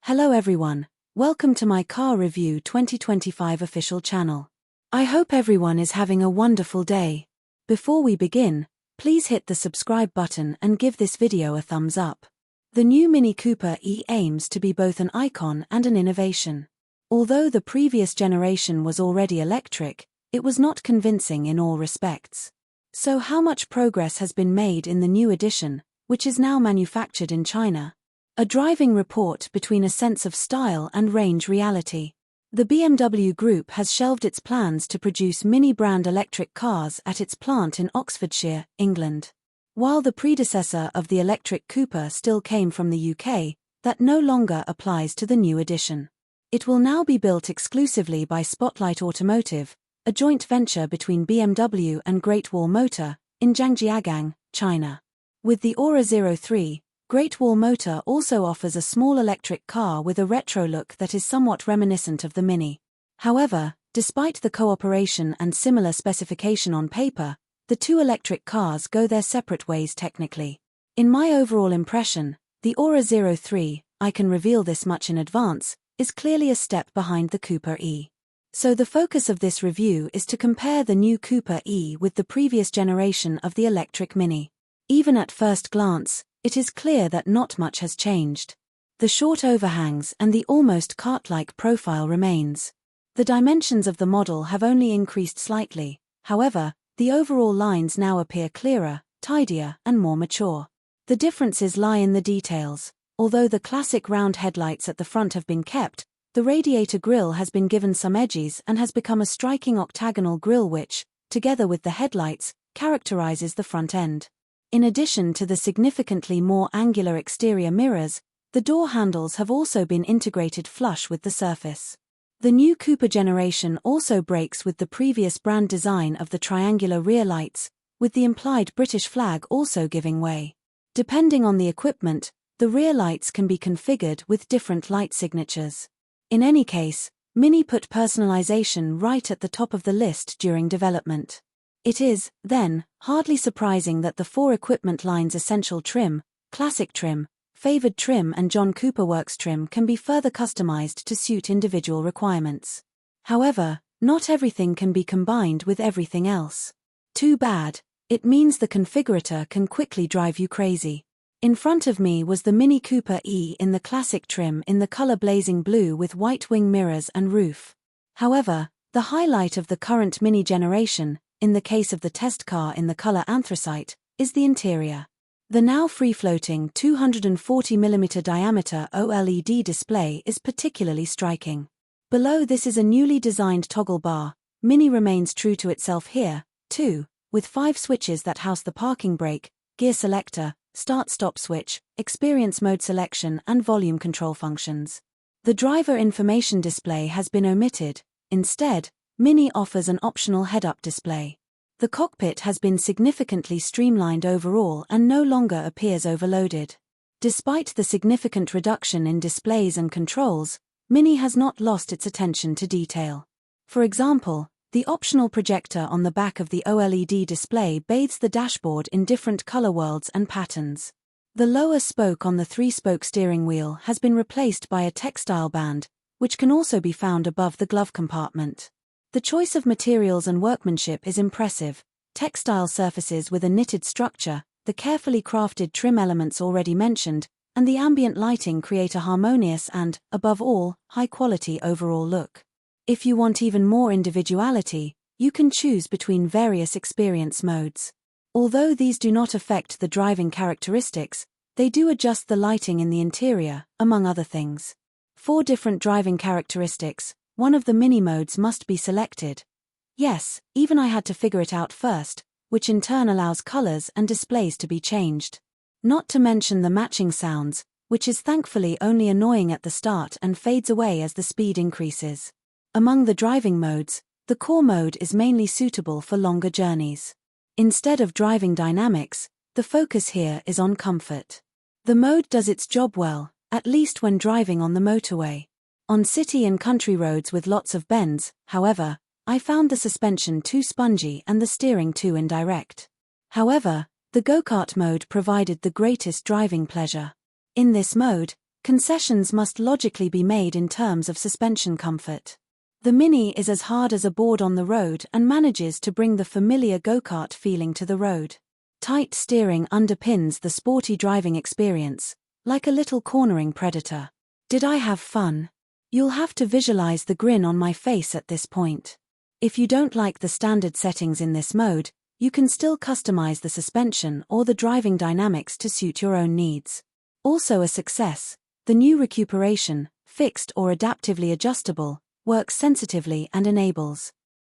Hello everyone, welcome to my Car Review 2025 official channel. I hope everyone is having a wonderful day. Before we begin, please hit the subscribe button and give this video a thumbs up. The new Mini Cooper E aims to be both an icon and an innovation. Although the previous generation was already electric, it was not convincing in all respects. So how much progress has been made in the new edition, which is now manufactured in China? A driving report between a sense of style and range reality. The BMW Group has shelved its plans to produce Mini-brand electric cars at its plant in Oxfordshire, England. While the predecessor of the electric Cooper still came from the UK, that no longer applies to the new edition. It will now be built exclusively by Spotlight Automotive, a joint venture between BMW and Great Wall Motor, in Zhangjiagang, China. With the Aura 03, Great Wall Motor also offers a small electric car with a retro look that is somewhat reminiscent of the Mini. However, despite the cooperation and similar specification on paper, the two electric cars go their separate ways technically. In my overall impression, the Aura 03, I can reveal this much in advance, is clearly a step behind the Cooper E. So the focus of this review is to compare the new Cooper E with the previous generation of the electric Mini. Even at first glance, it is clear that not much has changed. The short overhangs and the almost cart-like profile remains. The dimensions of the model have only increased slightly, however, the overall lines now appear clearer, tidier, and more mature. The differences lie in the details. Although the classic round headlights at the front have been kept, the radiator grille has been given some edges and has become a striking octagonal grille which, together with the headlights, characterizes the front end. In addition to the significantly more angular exterior mirrors, the door handles have also been integrated flush with the surface. The new Cooper generation also breaks with the previous brand design of the triangular rear lights, with the implied British flag also giving way. Depending on the equipment, the rear lights can be configured with different light signatures. In any case, Mini put personalization right at the top of the list during development. It is, then, hardly surprising that the four equipment lines Essential Trim, Classic Trim, Favored Trim and John Cooper Works Trim can be further customized to suit individual requirements. However, not everything can be combined with everything else. Too bad, it means the configurator can quickly drive you crazy. In front of me was the Mini Cooper E in the Classic Trim in the color blazing blue with white wing mirrors and roof. However, the highlight of the current Mini generation, in the case of the test car in the color anthracite, is the interior. The now free-floating 240mm diameter OLED display is particularly striking. Below this is a newly designed toggle bar. Mini remains true to itself here, too, with 5 switches that house the parking brake, gear selector, start-stop switch, experience mode selection and volume control functions. The driver information display has been omitted. Instead, Mini offers an optional head-up display. The cockpit has been significantly streamlined overall and no longer appears overloaded. Despite the significant reduction in displays and controls, Mini has not lost its attention to detail. For example, the optional projector on the back of the OLED display bathes the dashboard in different color worlds and patterns. The lower spoke on the 3-spoke steering wheel has been replaced by a textile band, which can also be found above the glove compartment. The choice of materials and workmanship is impressive. Textile surfaces with a knitted structure, the carefully crafted trim elements already mentioned, and the ambient lighting create a harmonious and, above all, high-quality overall look. If you want even more individuality, you can choose between various experience modes. Although these do not affect the driving characteristics, they do adjust the lighting in the interior, among other things. 4 different driving characteristics. One of the Mini modes must be selected. Yes, even I had to figure it out first, which in turn allows colors and displays to be changed. Not to mention the matching sounds, which is thankfully only annoying at the start and fades away as the speed increases. Among the driving modes, the core mode is mainly suitable for longer journeys. Instead of driving dynamics, the focus here is on comfort. The mode does its job well, at least when driving on the motorway. On city and country roads with lots of bends, however, I found the suspension too spongy and the steering too indirect. However, the go-kart mode provided the greatest driving pleasure. In this mode, concessions must logically be made in terms of suspension comfort. The Mini is as hard as a board on the road and manages to bring the familiar go-kart feeling to the road. Tight steering underpins the sporty driving experience, like a little cornering predator. Did I have fun? You'll have to visualize the grin on my face at this point. If you don't like the standard settings in this mode, you can still customize the suspension or the driving dynamics to suit your own needs. Also a success, the new recuperation, fixed or adaptively adjustable, works sensitively and enables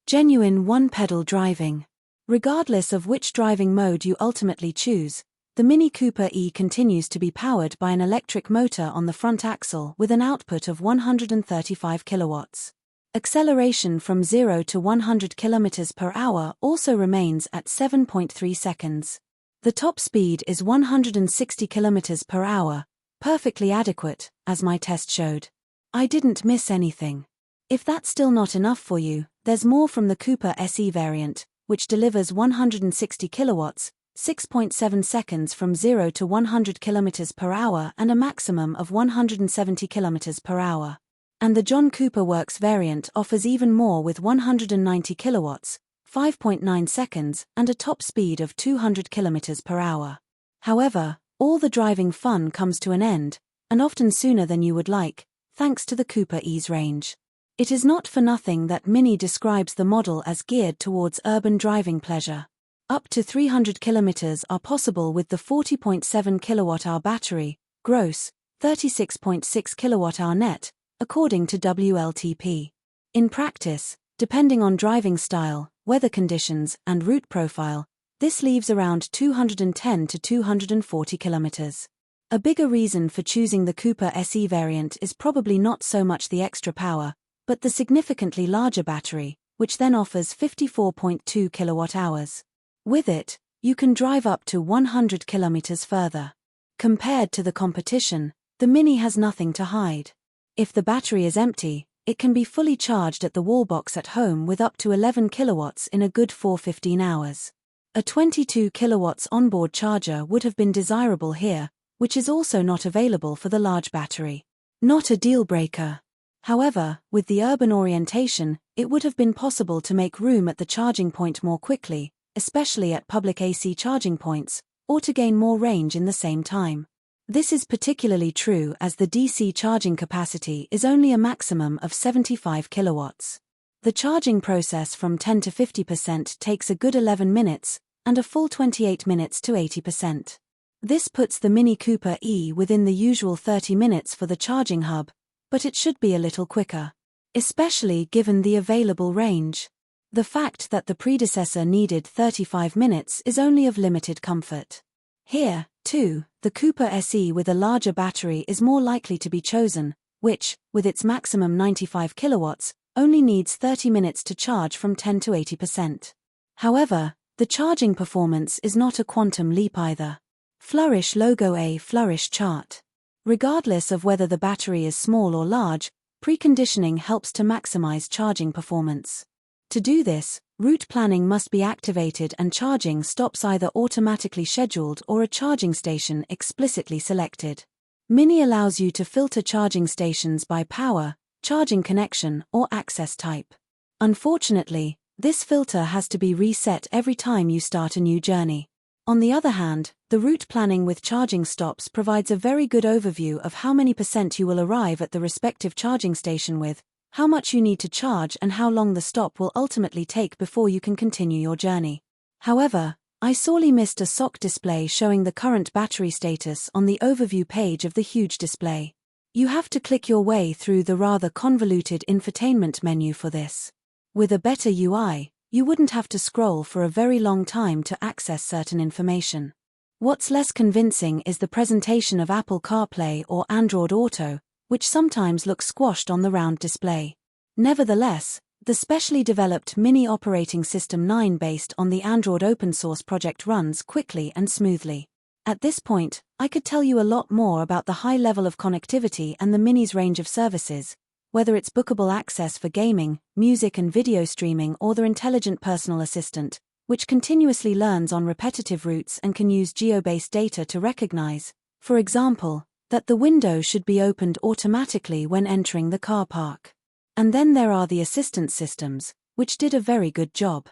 genuine one-pedal driving. Regardless of which driving mode you ultimately choose, the Mini Cooper E continues to be powered by an electric motor on the front axle with an output of 135 kilowatts. Acceleration from 0 to 100 km per hour also remains at 7.3 seconds. The top speed is 160 km per hour, perfectly adequate, as my test showed. I didn't miss anything. If that's still not enough for you, there's more from the Cooper SE variant, which delivers 160 kilowatts, 6.7 seconds from 0 to 100 km per hour and a maximum of 170 km per hour. And the John Cooper Works variant offers even more with 190 kilowatts, 5.9 seconds and a top speed of 200 km per hour. However, all the driving fun comes to an end, and often sooner than you would like, thanks to the Cooper E's range. It is not for nothing that Mini describes the model as geared towards urban driving pleasure. Up to 300 kilometers are possible with the 40.7 kWh battery, gross, 36.6 kWh net, according to WLTP. In practice, depending on driving style, weather conditions, and route profile, this leaves around 210 to 240 kilometers. A bigger reason for choosing the Cooper SE variant is probably not so much the extra power, but the significantly larger battery, which then offers 54.2 kilowatt-hours. With it, you can drive up to 100 kilometers further. Compared to the competition, the Mini has nothing to hide. If the battery is empty, it can be fully charged at the wallbox at home with up to 11 kilowatts in a good 15 hours. A 22 kilowatts onboard charger would have been desirable here, which is also not available for the large battery. Not a deal breaker. However, with the urban orientation, it would have been possible to make room at the charging point more quickly, especially at public AC charging points, or to gain more range in the same time. This is particularly true as the DC charging capacity is only a maximum of 75 kilowatts. The charging process from 10 to 50% takes a good 11 minutes, and a full 28 minutes to 80%. This puts the Mini Cooper E within the usual 30 minutes for the charging hub, but it should be a little quicker, especially given the available range. The fact that the predecessor needed 35 minutes is only of limited comfort. Here, too, the Cooper SE with a larger battery is more likely to be chosen, which, with its maximum 95 kilowatts, only needs 30 minutes to charge from 10 to 80%. However, the charging performance is not a quantum leap either. Flourish logo A Flourish chart. Regardless of whether the battery is small or large, preconditioning helps to maximize charging performance. To do this, route planning must be activated and charging stops either automatically scheduled or a charging station explicitly selected. Mini allows you to filter charging stations by power, charging connection, or access type. Unfortunately, this filter has to be reset every time you start a new journey. On the other hand, the route planning with charging stops provides a very good overview of how many % you will arrive at the respective charging station with, how much you need to charge and how long the stop will ultimately take before you can continue your journey. However, I sorely missed a SOC display showing the current battery status on the overview page of the huge display. You have to click your way through the rather convoluted infotainment menu for this. With a better UI, you wouldn't have to scroll for a very long time to access certain information. What's less convincing is the presentation of Apple CarPlay or Android Auto, which sometimes looks squashed on the round display. Nevertheless, the specially developed Mini operating system 9 based on the Android open source project runs quickly and smoothly. At this point, I could tell you a lot more about the high level of connectivity and the Mini's range of services, whether it's bookable access for gaming, music and video streaming or their intelligent personal assistant, which continuously learns on repetitive routes and can use geo-based data to recognize, for example, that the window should be opened automatically when entering the car park. And then there are the assistance systems, which did a very good job.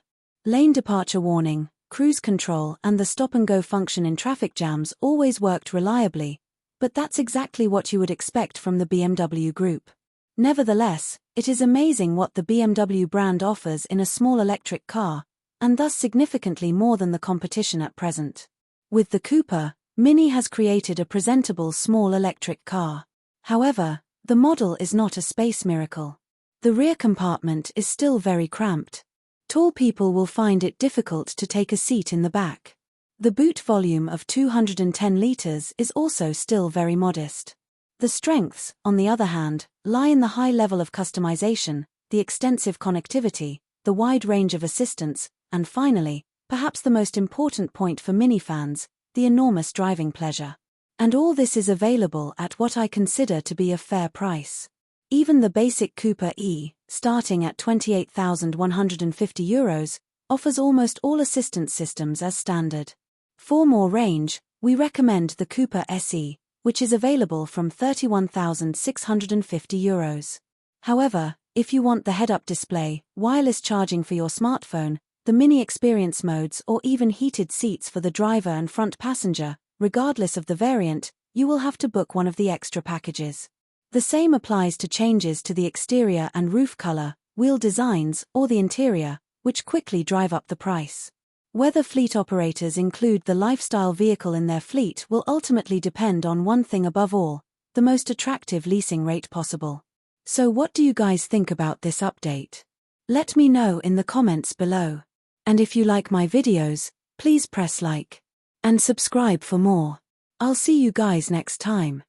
Lane departure warning, cruise control and the stop-and-go function in traffic jams always worked reliably, but that's exactly what you would expect from the BMW Group. Nevertheless, it is amazing what the BMW brand offers in a small electric car, and thus significantly more than the competition at present. With the Cooper, Mini has created a presentable small electric car. However, the model is not a space miracle. The rear compartment is still very cramped. Tall people will find it difficult to take a seat in the back. The boot volume of 210 liters is also still very modest. The strengths, on the other hand, lie in the high level of customization, the extensive connectivity, the wide range of assistance, and finally, perhaps the most important point for Mini fans, the enormous driving pleasure. And all this is available at what I consider to be a fair price. Even the basic Cooper E, starting at €28,150, offers almost all assistance systems as standard. For more range, we recommend the Cooper SE, which is available from €31,650. However, if you want the head-up display, wireless charging for your smartphone, the Mini experience modes or even heated seats for the driver and front passenger, regardless of the variant, you will have to book one of the extra packages. The same applies to changes to the exterior and roof color, wheel designs, or the interior, which quickly drive up the price. Whether fleet operators include the lifestyle vehicle in their fleet will ultimately depend on one thing above all, the most attractive leasing rate possible. So what do you guys think about this update? Let me know in the comments below. And if you like my videos, please press like and subscribe for more. I'll see you guys next time.